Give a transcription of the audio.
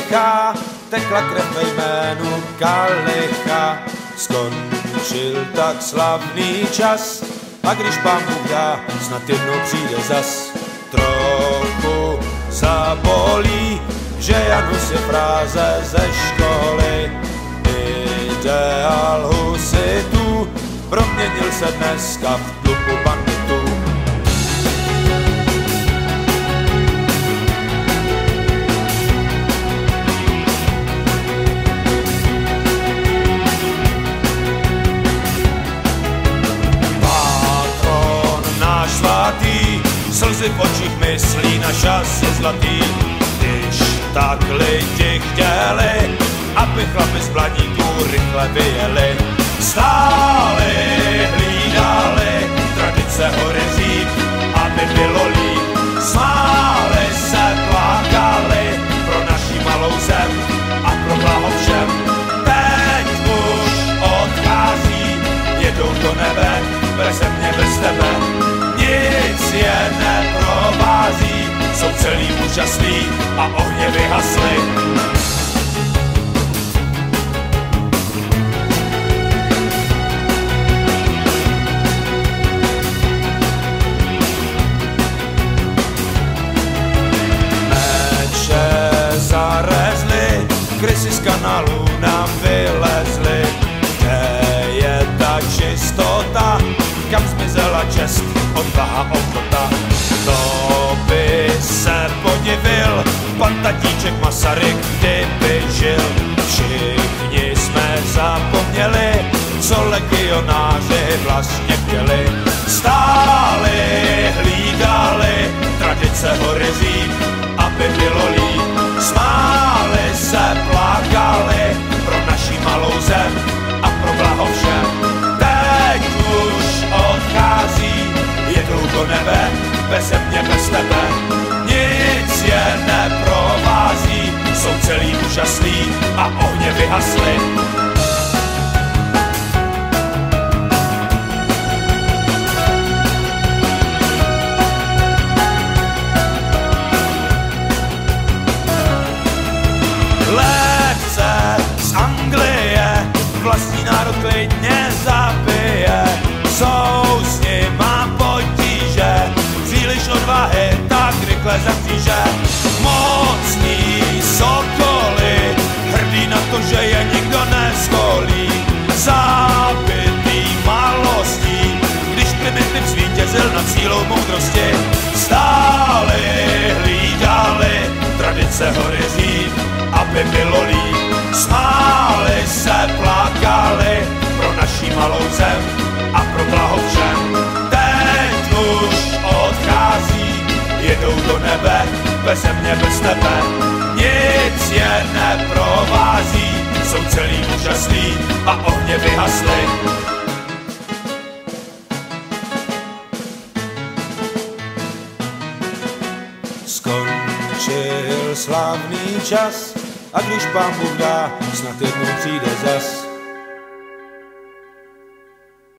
lichá, tekla krev ve jménu Kalicha. Skončil tak slavný čas, a když Pán Bůh dá, snad jednou přijde zas. Trochu zabolí, že Janus je fráze ze školy. Ideál husitů proměnil se dneska v tlupu banditů. Patron náš svatý, slzy v očích myslí na čas je zlatý. Když tak lidi chtěli, aby chlapi z Blaníků rychle vyjeli. Stáli, hlídali, tradice hory říp, aby bylo líp. Smáli se, plakali pro naši malou zem a pro blaho všem. Teď už odchází, jedou do nebe, beze mě, bez tebe. Nic je neprovází, jsou celý úžasný a ohně vyhasly. Zarezli, krysy z kanálu nám vylezly. Kde je ta čistota, kam zmizela čest, odvaha, ochota? To by se podivil pan tatíček Masaryk, kdyby žil. Všichni jsme zapomněli, co legionáři vlastně chtěli. Stáli, hlídali, tradice hory říp, aby bylo líp. Smáli se, plakali pro naši malou zem a pro blaho všem. Teď už odchází, jedou do nebe, beze mě, bez tebe. Nic je neprovází, jsou celý úžasný a ohně vyhasly. Z Anglie vlastní národ klidně zabije. Jsou s nima potíže, příliš odvahy tak rychle zakříže. Mocní sokoly, hrdí na to, že je nikdo neskolí. Zabitý malostí, když primitiv zvítězil nad sílou moudrosti. Stáli, hlídali, tradice hory říp, aby bylo líp. Smáli se, plakali pro naši malou zem a pro blaho všem. Teď už odchází, jedou do nebe, beze mě, bez tebe. Nic je neprovází, jsou celý úžasný a ohně vyhasly. Skončil slavný čas, a když Pán Bůh dá, snad jednou přijde zas.